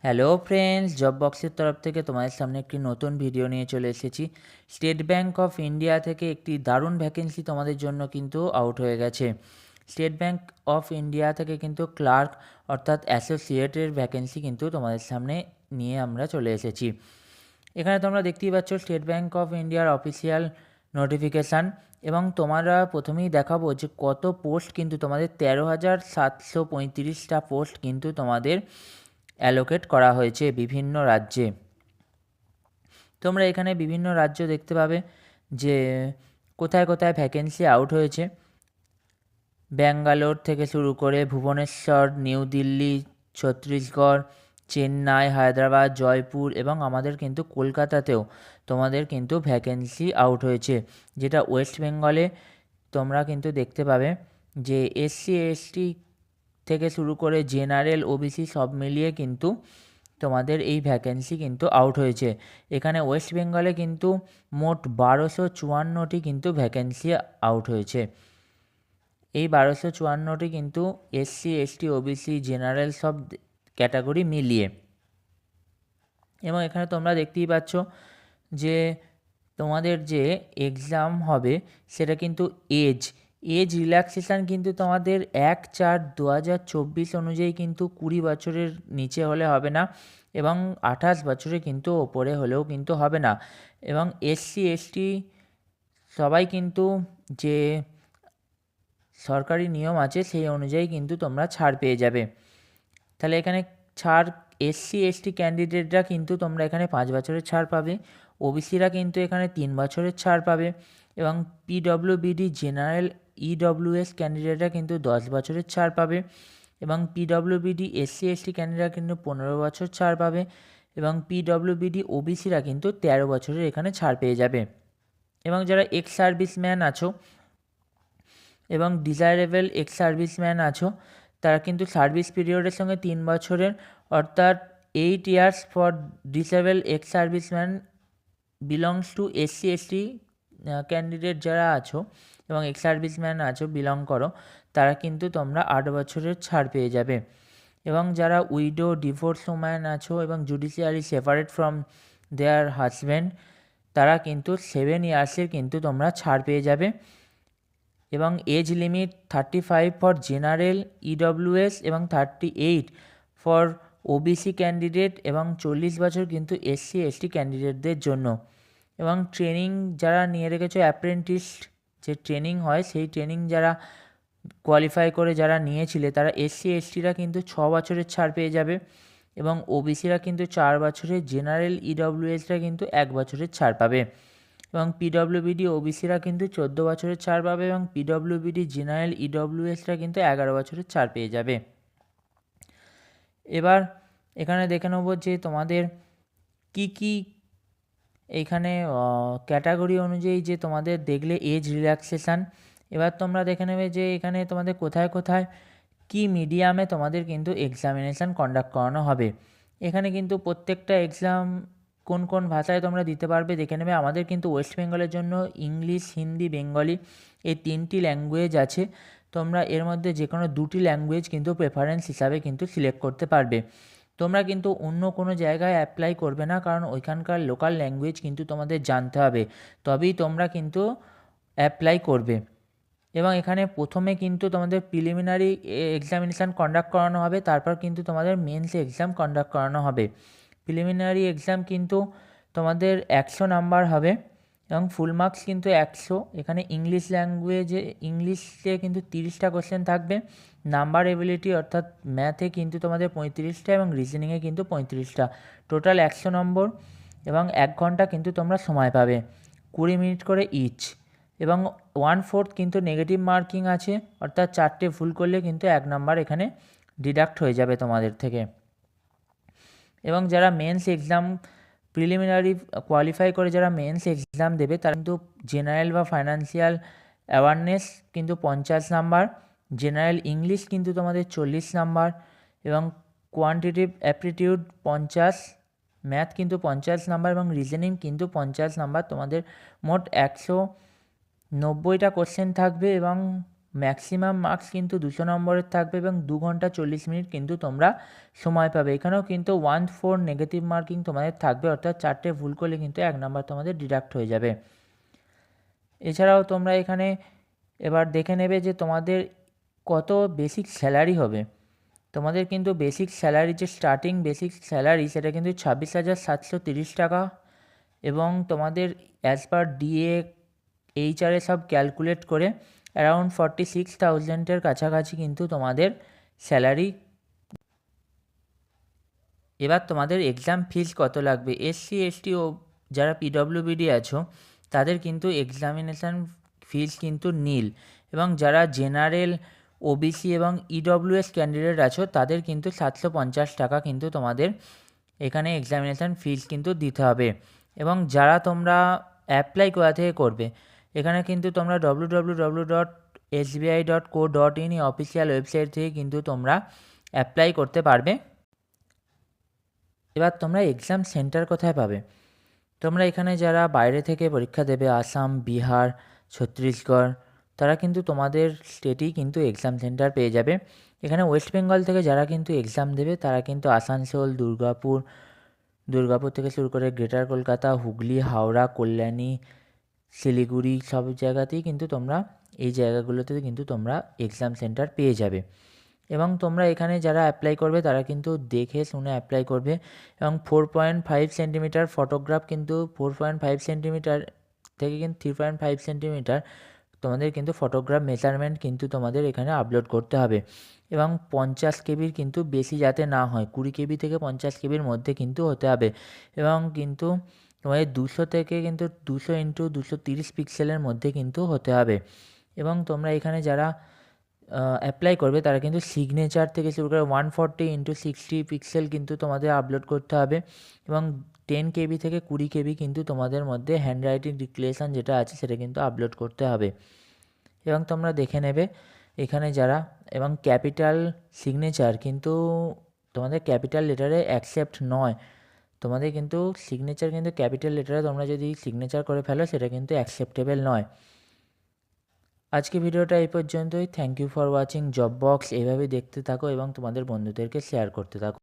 Hello friends, job বক্সের তরফ থেকে তোমাদের সামনে একটি নতুন ভিডিও নিয়ে চলে এসেছি। স্টেট ব্যাংক অফ ইন্ডিয়া থেকে একটি দারুণ ভ্যাকেন্সি তোমাদের জন্য কিন্তু আউট হয়ে গেছে। স্টেট ব্যাংক অফ ইন্ডিয়া থেকে কিন্তু ক্লার্ক অর্থাৎ অ্যাসোসিয়েটের ভ্যাকেন্সি কিন্তু তোমাদের সামনে নিয়ে আমরা চলে এসেছি। এখানে তোমরা দেখতেই পাচ্ছ স্টেট ব্যাংক অফ ইন্ডিয়ার অফিসিয়াল নোটিফিকেশান, এবং তোমরা প্রথমেই দেখাবো যে কত পোস্ট কিন্তু তোমাদের 13,735টা পোস্ট কিন্তু তোমাদের অ্যালোকেট করা হয়েছে বিভিন্ন রাজ্যে। তোমরা এখানে বিভিন্ন রাজ্য দেখতে পাবে যে কোথায় কোথায় ভ্যাকেন্সি আউট হয়েছে। ব্যাঙ্গালোর থেকে শুরু করে ভুবনেশ্বর, নিউ দিল্লি, ছত্তিশগড়, চেন্নাই, হায়দ্রাবাদ, জয়পুর এবং আমাদের কিন্তু কলকাতাতেও তোমাদের কিন্তু ভ্যাকেন্সি আউট হয়েছে, যেটা ওয়েস্ট বেঙ্গলে তোমরা কিন্তু দেখতে পাবে যে এসসি এসটি থেকে শুরু করে জেনারেল ওবিসি সব মিলিয়ে কিন্তু তোমাদের এই ভ্যাকেন্সি কিন্তু আউট হয়েছে। এখানে ওয়েস্ট বেঙ্গলে কিন্তু মোট 1254টি কিন্তু ভ্যাকেন্সি আউট হয়েছে। এই 1254টি কিন্তু এসসি এসটি ওবিসি জেনারেল সব ক্যাটাগরি মিলিয়ে। এবং এখানে তোমরা দেখতেই পাচ্ছ যে তোমাদের যে এক্সাম হবে সেটা কিন্তু এজ রিল্যাক্সেশান কিন্তু তোমাদের 1/4/2024 অনুযায়ী কিন্তু 20 বছরের নিচে হলে হবে না, এবং 28 বছরে কিন্তু ওপরে হলেও কিন্তু হবে না। এবং এসসি এসটি সবাই কিন্তু যে সরকারি নিয়ম আছে সেই অনুযায়ী কিন্তু তোমরা ছাড় পেয়ে যাবে। তাহলে এখানে ছাড়, এসসি এসটি ক্যান্ডিডেটরা কিন্তু তোমরা এখানে 5 বছরের ছাড় পাবে, ওবিসিরা কিন্তু এখানে 3 বছরের ছাড় পাবে, এবং পিডব্লিউবিডি জেনারেল ইডব্লিউএস ক্যান্ডিডেটরা কিন্তু 10 বছরের ছাড় পাবে, এবং পিডব্লিউবিডি এসসি এসটি ক্যান্ডিডেটরা কিন্তু 15 বছর ছাড় পাবে, এবং পিডব্লিউবিডি ওবিসিরা কিন্তু 13 বছরের এখানে ছাড় পেয়ে যাবে। এবং যারা এক্স সার্ভিসম্যান আছো এবং ডিজায়ারেবল এক্স সার্ভিসম্যান আছো, তারা কিন্তু সার্ভিস পিরিয়ডের সঙ্গে 3 বছরের অর্থাৎ 8 years for disable ex serviceman belongs to SC ST candidate যারা আছো এবং এক্স সার্ভিসম্যান আছো বিলং করো, তারা কিন্তু তোমরা 8 বছরের ছাড় পেয়ে যাবে। এবং যারা উইডো ডিভোর্স ওম্যান আছো এবং judiciary separate from their husband, তারা কিন্তু 7 ইয়ার্সের কিন্তু তোমরা ছাড় পেয়ে যাবে। এবং age limit 35 for general EWS এবং 38 ফর ওবিসি ক্যান্ডিডেট, এবং 40 বছর কিন্তু এসসি এসটি ক্যান্ডিডেটদের জন্য। এবং ট্রেনিং যারা নিয়ে রেখেছো, অ্যাপ্রেন্টিস যে ট্রেনিং হয় সেই ট্রেনিং যারা কোয়ালিফাই করে যারা নিয়েছিলে, তারা এসসি এসটিরা কিন্তু 6 বছরের ছাড় পেয়ে যাবে, এবং ওবিসিরা কিন্তু 4 বছরের, জেনারেল ইডব্লিউএসরা কিন্তু 1 বছরের ছাড় পাবে, এবং পিডব্লিউবিডি ওবিসিরা কিন্তু 14 বছরের ছাড় পাবে, এবং পিডব্লিউবিডি জেনারেল ইডব্লিউএসরা কিন্তু 11 বছরের ছাড় পেয়ে যাবে। এবার এখানে দেখে নেব যে তোমাদের কি কি এইখানে ক্যাটাগরি অনুযায়ী যে তোমাদের দেখলে এজ রিল্যাক্সেশান। এবার তোমরা দেখে নেবে যে এখানে তোমাদের কোথায় কোথায় কি মিডিয়ামে তোমাদের কিন্তু এক্সামিনেশান কন্ডাক্ট করানো হবে। এখানে কিন্তু প্রত্যেকটা এক্সাম কোন কোন ভাষায় তোমরা দিতে পারবে দেখে নেবে। আমাদের কিন্তু ওয়েস্ট বেঙ্গলের জন্য ইংলিশ, হিন্দি, বেঙ্গলি এই 3টি ল্যাঙ্গুয়েজ আছে। তোমরা এর মধ্যে যে কোনো 2টি ল্যাঙ্গুয়েজ কিন্তু প্রেফারেন্স হিসাবে কিন্তু সিলেক্ট করতে পারবে। তোমরা কিন্তু অন্য কোনো জায়গায় অ্যাপ্লাই করবে না, কারণ ওইখানকার লোকাল ল্যাঙ্গুয়েজ কিন্তু তোমাদের জানতে হবে, তবেই তোমরা কিন্তু অ্যাপ্লাই করবে। এবং এখানে প্রথমে কিন্তু তোমাদের প্রিলিমিনারি এক্সামিনেশান কন্ডাক্ট করানো হবে, তারপর কিন্তু তোমাদের মেন্স এক্সাম কন্ডাক্ট করানো হবে। প্রিলিমিনারি এক্সাম কিন্তু তোমাদের 100 নাম্বার হবে, এবং ফুল মার্কস কিন্তু 100। এখানে ইংলিশ ল্যাঙ্গুয়েজে ইংলিশে কিন্তু 30টা কোশ্চেন থাকবে। নাম্বার এবিলিটি অর্থাৎ ম্যাথে কিন্তু তোমাদের 35টা, এবং রিজনিংয়ে কিন্তু 35টা, টোটাল 100 নম্বর। এবং 1 ঘন্টা কিন্তু তোমরা সময় পাবে, 20 মিনিট করে ইচ। এবং 1/4 কিন্তু নেগেটিভ মার্কিং আছে, অর্থাৎ 4টে ভুল করলে কিন্তু 1 নাম্বার এখানে ডিডাক্ট হয়ে যাবে তোমাদের থেকে। এবং যারা মেন্স এক্সাম প্রিলিমিনারি কোয়ালিফাই করে যারা মেন্স এক্সাম দেবে, তারা কিন্তু জেনারেল বা ফাইন্যান্সিয়াল অ্যাওয়ারনেস কিন্তু 50 নাম্বার, জেনারেল ইংলিশ কিন্তু তোমাদের 40 নাম্বার, এবং কোয়ান্টিটিভ অ্যাপটিটিউড 50, ম্যাথ কিন্তু 50 নাম্বার, এবং রিজনিং কিন্তু 50 নাম্বার। তোমাদের মোট 190টা কোশ্চেন থাকবে, এবং ম্যাক্সিমাম মার্কস কিন্তু 200 নম্বরের থাকবে এবং 2 ঘন্টা 40 মিনিট কিন্তু তোমরা সময় পাবে। এখানেও কিন্তু 1/4 নেগেটিভ মার্কিং তোমাদের থাকবে, অর্থাৎ 4টে ভুল করলে কিন্তু 1 নাম্বার তোমাদের ডিডাক্ট হয়ে যাবে। এছাড়াও তোমরা এখানে এবার দেখে নেবে যে তোমাদের কত বেসিক স্যালারি হবে। তোমাদের কিন্তু বেসিক স্যালারি, যে স্টার্টিং বেসিক স্যালারি, সেটা কিন্তু 26,730 টাকা এবং তোমাদের অ্যাজ পার ডিএ এইচআরএ সব ক্যালকুলেট করে অ্যারাউন্ড 46,000-এর কাছাকাছি কিন্তু তোমাদের স্যালারি। এবার তোমাদের এক্সাম ফিস কত লাগবে। এসসি এসটি ও যারা পিডব্লিউবিডি আছো তাদের কিন্তু এক্সামিনেশান ফিস কিন্তু নীল, এবং যারা জেনারেল, ওবিসি এবং ইডব্লিউএস ক্যান্ডিডেট আছো তাদের কিন্তু 750 টাকা কিন্তু তোমাদের এখানে এক্সামিনেশান ফিস কিন্তু দিতে হবে। এবং যারা তোমরা অ্যাপ্লাই কোথা থেকে করবে, এখানে কিন্তু তোমরা www.sbi.co.in অফিসিয়াল ওয়েবসাইট থেকে কিন্তু তোমরা অ্যাপ্লাই করতে পারবে। এবার তোমরা এক্সাম সেন্টার কোথায় পাবে। তোমরা এখানে যারা বাইরে থেকে পরীক্ষা দেবে, আসাম, বিহার, ছত্তিশগড়, তারা কিন্তু তোমাদের স্টেটেই কিন্তু এক্সাম সেন্টার পেয়ে যাবে। এখানে ওয়েস্ট বেঙ্গল থেকে যারা কিন্তু এক্সাম দেবে তারা কিন্তু আসানসোল, দুর্গাপুর থেকে শুরু করে গ্রেটার কলকাতা, হুগলি, হাওড়া, কল্যাণী, শিলিগুড়ি সব জায়গাতেই কিন্তু তোমরা এই জায়গাগুলোতে কিন্তু তোমরা এক্সাম সেন্টার পেয়ে যাবে। এবং তোমরা এখানে যারা অ্যাপ্লাই করবে তারা কিন্তু দেখে শুনে অ্যাপ্লাই করবে। এবং 4.5 সেন্টিমিটার ফটোগ্রাফ কিন্তু 4.5 সেন্টিমিটার থেকে কিন্তু 3.5 সেন্টিমিটার তোমাদের কিন্তু ফটোগ্রাফ মেজারমেন্ট কিন্তু তোমাদের এখানে আপলোড করতে হবে। এবং 50 কেবির কিন্তু বেশি যাতে না হয়, 20 কেবি থেকে 50 কেবির মধ্যে কিন্তু হতে হবে। এবং কিন্তু তোমাদের 200 থেকে কিন্তু 200x230 পিক্সেলের মধ্যে কিন্তু হতে হবে। এবং তোমরা এখানে যারা অ্যাপ্লাই করবে তারা কিন্তু সিগনেচার থেকে শুরু করে 140x60 পিক্সেল কিন্তু তোমাদের আপলোড করতে হবে। এবং 10 কেবি থেকে 20 কেবি কিন্তু তোমাদের মধ্যে হ্যান্ডরাইটিং ডিক্লারেশন যেটা আছে সেটা কিন্তু আপলোড করতে হবে। এবং তোমরা দেখে নেবে এখানে যারা, এবং ক্যাপিটাল সিগনেচার কিন্তু তোমাদের ক্যাপিটাল লেটারে অ্যাকসেপ্ট নয়। তোমাদের কিন্তু সিগনেচার কিন্তু ক্যাপিটাল লেটারে তোমরা যদি সিগনেচার করে ফেলো সেটা কিন্তু অ্যাকসেপ্টেবল নয়। আজকে ভিডিওটা এই পর্যন্তই। Thank you for watching job box. এইভাবে দেখতে থাকো এবং তোমাদের বন্ধুদেরকে শেয়ার করতে থাকো।